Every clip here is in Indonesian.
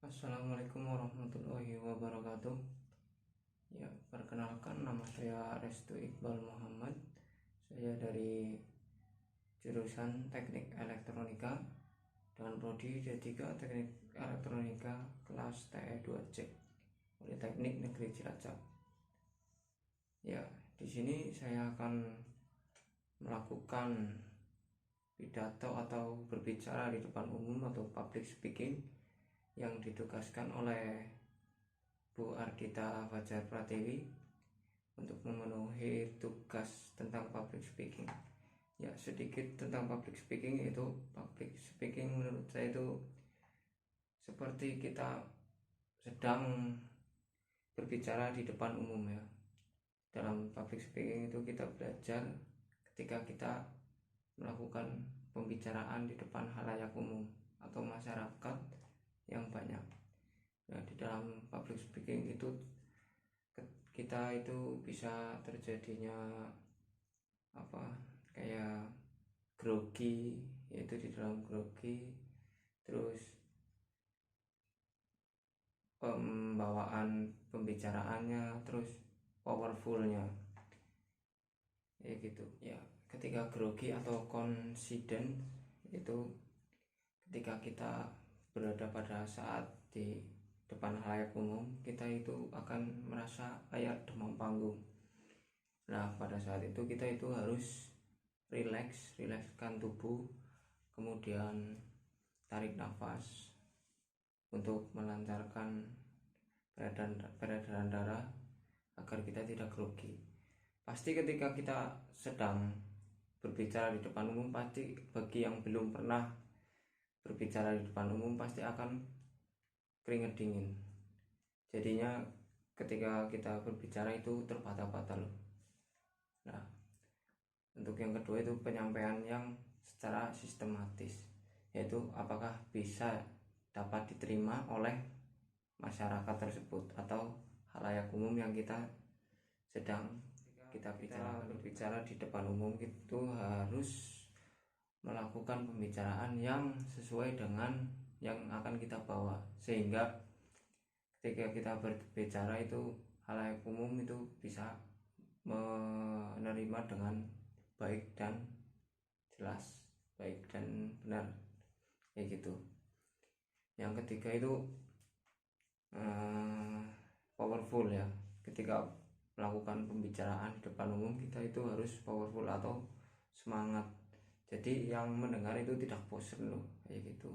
Assalamualaikum warahmatullahi wabarakatuh. Ya, perkenalkan nama saya Restu Iqbal Muhammad. Saya dari jurusan Teknik Elektronika dengan prodi D3 Teknik Elektronika kelas TE2C Politeknik Negeri Cilacap. Ya, di sini saya akan melakukan pidato atau berbicara di depan umum atau public speaking yang ditugaskan oleh Bu Ardita Fajar Pratiwi untuk memenuhi tugas tentang public speaking. Ya, sedikit tentang public speaking. Itu public speaking menurut saya itu seperti kita sedang berbicara di depan umum ya. Dalam public speaking itu kita belajar ketika kita melakukan pembicaraan di depan halayak umum atau masyarakat yang banyak. Nah, di dalam public speaking itu kita itu bisa terjadinya kayak grogi, yaitu di dalam grogi, terus pembawaan pembicaraannya, terus powerfulnya ya gitu ya. Ketika grogi atau confident itu ketika kita berada pada saat di depan halayak umum, kita itu akan merasa kayak demam panggung. Nah, pada saat itu kita itu harus rilekskan tubuh, kemudian tarik nafas untuk melancarkan peredaran darah agar kita tidak grogi. Pasti ketika kita sedang berbicara di depan umum, pasti bagi yang belum pernah berbicara di depan umum pasti akan keringat dingin. Jadinya ketika kita berbicara itu terbata-bata loh. Nah, untuk yang kedua itu penyampaian yang secara sistematis, yaitu apakah bisa dapat diterima oleh masyarakat tersebut atau halayak umum yang kita sedang berbicara di depan umum. Itu harus melakukan pembicaraan yang sesuai dengan yang akan kita bawa, sehingga ketika kita berbicara itu halayak umum itu bisa menerima dengan baik dan jelas, baik dan benar kayak gitu. Yang ketiga itu powerful ya. Ketika melakukan pembicaraan di depan umum, kita itu harus powerful atau semangat, jadi yang mendengar itu tidak bosan loh kayak gitu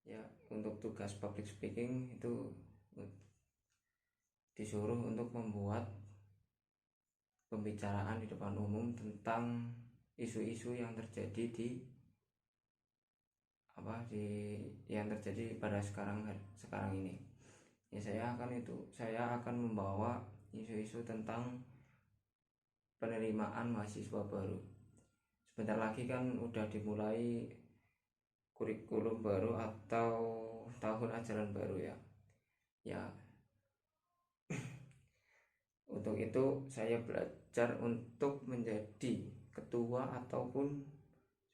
ya. Untuk tugas public speaking itu disuruh untuk membuat pembicaraan di depan umum tentang isu-isu yang terjadi yang terjadi pada sekarang ini ya. Saya akan membawa isu-isu tentang penerimaan mahasiswa baru. Sebentar lagi kan udah dimulai kurikulum baru atau tahun ajaran baru ya. Untuk itu saya belajar untuk menjadi ketua ataupun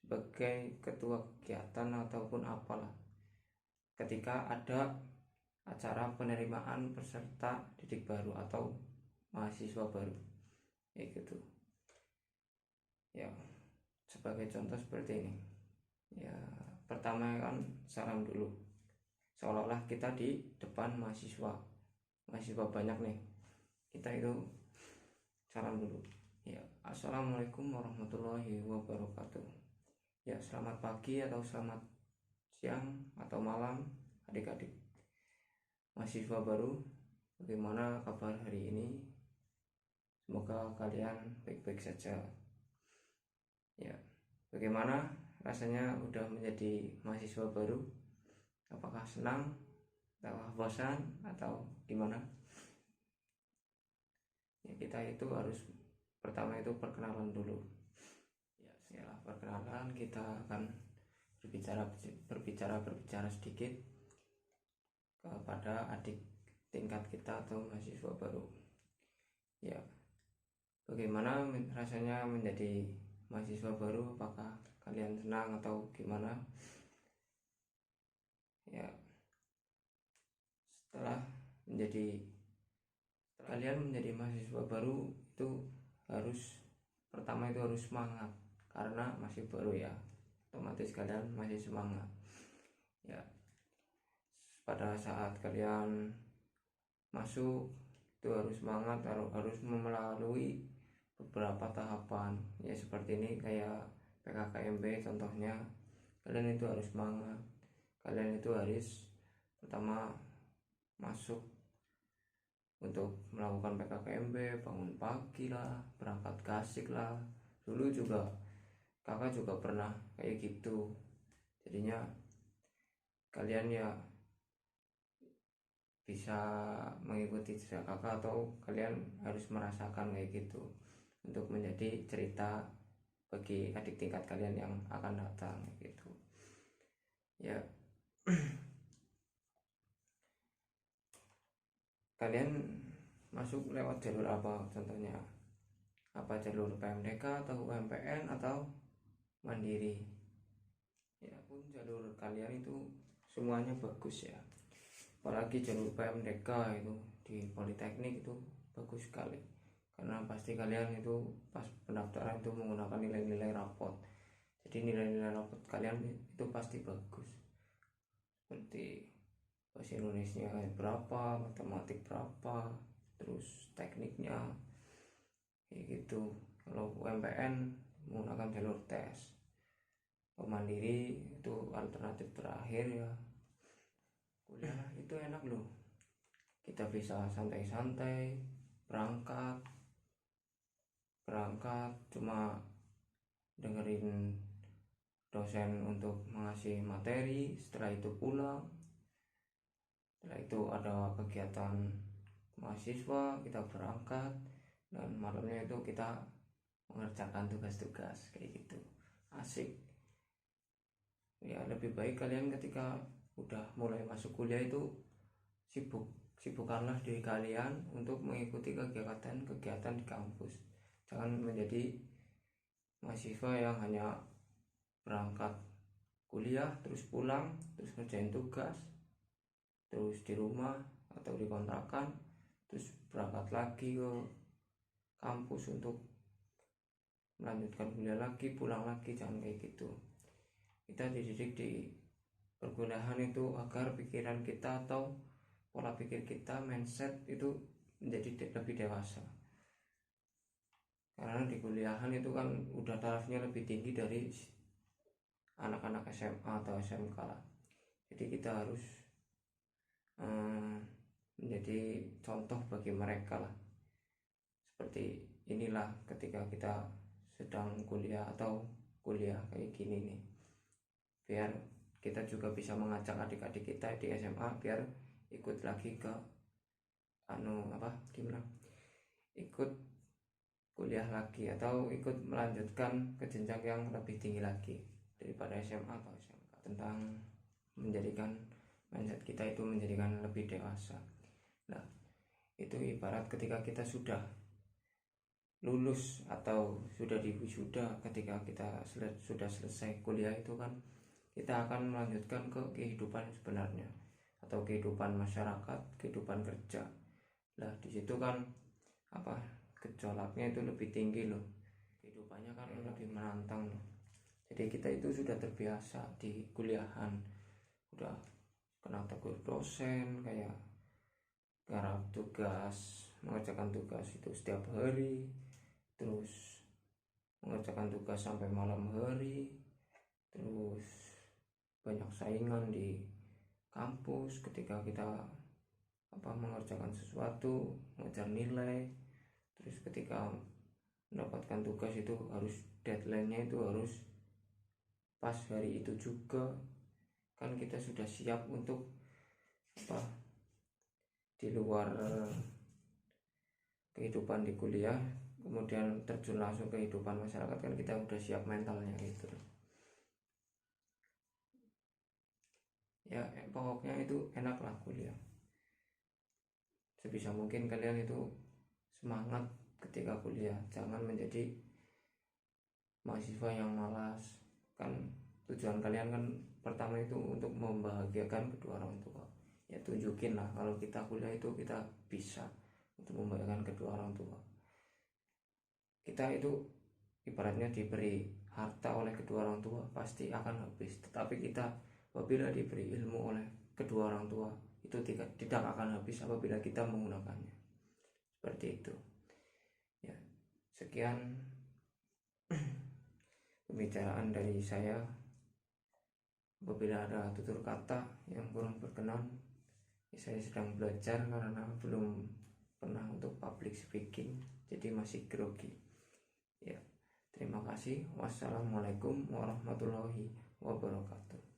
sebagai ketua kegiatan ataupun apalah ketika ada acara penerimaan peserta didik baru atau mahasiswa baru kayak gitu ya. Sebagai contoh seperti ini ya, pertama kan salam dulu, seolah-olah kita di depan mahasiswa banyak nih, kita itu salam dulu ya. Assalamualaikum warahmatullahi wabarakatuh ya. Selamat pagi atau selamat siang atau malam adik-adik mahasiswa baru, bagaimana kabar hari ini? Semoga kalian baik-baik saja ya. Bagaimana rasanya udah menjadi mahasiswa baru? Apakah senang, apakah bosan, atau gimana ya? Kita itu harus pertama itu perkenalan dulu ya. Setelah perkenalan kita akan berbicara sedikit kepada adik tingkat kita atau mahasiswa baru ya. Bagaimana rasanya menjadi mahasiswa baru? Apakah kalian senang atau gimana ya? kalian menjadi mahasiswa baru itu pertama itu harus semangat, karena masih baru ya, otomatis kalian masih semangat ya. Pada saat kalian masuk itu harus semangat, harus melalui beberapa tahapan ya, seperti ini kayak PKKMB contohnya. Kalian itu harus semangat, kalian itu harus pertama masuk untuk melakukan PKKMB, bangun pagi lah, berangkat gasik lah. Dulu juga kakak juga pernah kayak gitu, jadinya kalian ya bisa mengikuti jejak kakak, atau kalian harus merasakan kayak gitu untuk menjadi cerita bagi adik tingkat kalian yang akan datang gitu ya. Kalian masuk lewat jalur apa contohnya? Apa jalur PMDK atau UMPN atau mandiri? Ya pun jalur kalian itu semuanya bagus ya, apalagi jalur PMDK itu di Politeknik itu bagus sekali, karena pasti kalian itu pas pendaftaran itu menggunakan nilai-nilai rapot. Jadi nilai-nilai rapot kalian itu pasti bagus, seperti bahasa Indonesia berapa, matematik berapa, terus tekniknya kayak gitu. Kalau UMPN menggunakan jalur tes, mandiri itu alternatif terakhir ya. Kuliah itu enak loh, kita bisa santai-santai berangkat cuma dengerin dosen untuk mengasih materi, setelah itu pulang. Setelah itu ada kegiatan mahasiswa, kita berangkat, dan malamnya itu kita mengerjakan tugas-tugas kayak gitu. Asik ya. Lebih baik kalian ketika udah mulai masuk kuliah itu sibukkanlah diri kalian untuk mengikuti kegiatan di kampus. Jangan menjadi mahasiswa yang hanya berangkat kuliah terus pulang, terus ngerjain tugas, terus di rumah atau di kontrakan, terus berangkat lagi ke kampus untuk melanjutkan kuliah lagi, pulang lagi. Jangan kayak gitu. Kita dididik di perkuliahan itu agar pikiran kita atau pola pikir kita, mindset itu menjadi lebih dewasa, karena di kuliahan itu kan udah tarafnya lebih tinggi dari anak-anak SMA atau SMK lah. Jadi kita harus menjadi contoh bagi mereka lah. Seperti inilah ketika kita sedang kuliah atau kuliah kayak gini nih, biar kita juga bisa mengajak adik-adik kita di SMA biar ikut lagi ke ikut kuliah lagi atau ikut melanjutkan ke jenjang yang lebih tinggi lagi daripada SMA atau SMK, tentang menjadikan mindset kita itu menjadikan lebih dewasa. Nah, itu ibarat ketika kita sudah lulus atau sudah di wisuda, ketika kita sudah selesai kuliah itu kan kita akan melanjutkan ke kehidupan sebenarnya atau kehidupan masyarakat, kehidupan kerja. Nah, di situ kan gejolaknya itu lebih tinggi loh, kehidupannya kan lebih menantang loh. Jadi kita itu sudah terbiasa di kuliahan, udah kena tegur dosen, kayak garap tugas, mengerjakan tugas itu setiap hari, terus mengerjakan tugas sampai malam hari, terus banyak saingan di kampus ketika kita mengerjakan sesuatu, mengejar nilai. Terus ketika mendapatkan tugas itu harus deadline-nya itu harus pas hari itu juga. Kan kita sudah siap untuk di luar kehidupan di kuliah, kemudian terjun langsung ke kehidupan masyarakat, kan kita udah siap mentalnya gitu ya. Pokoknya itu enak lah kuliah. Sebisa mungkin kalian itu semangat ketika kuliah, jangan menjadi mahasiswa yang malas. Kan tujuan kalian kan pertama itu untuk membahagiakan kedua orang tua. Ya tunjukin lah kalau kita kuliah itu kita bisa untuk membahagiakan kedua orang tua. Kita itu ibaratnya diberi harta oleh kedua orang tua pasti akan habis, tetapi kita apabila diberi ilmu oleh kedua orang tua itu tidak akan habis apabila kita menggunakannya. Seperti itu ya. Sekian pembicaraan dari saya. Apabila ada tutur kata yang kurang berkenan, saya sedang belajar karena belum pernah untuk public speaking, jadi masih grogi ya. Terima kasih. Wassalamualaikum warahmatullahi wabarakatuh.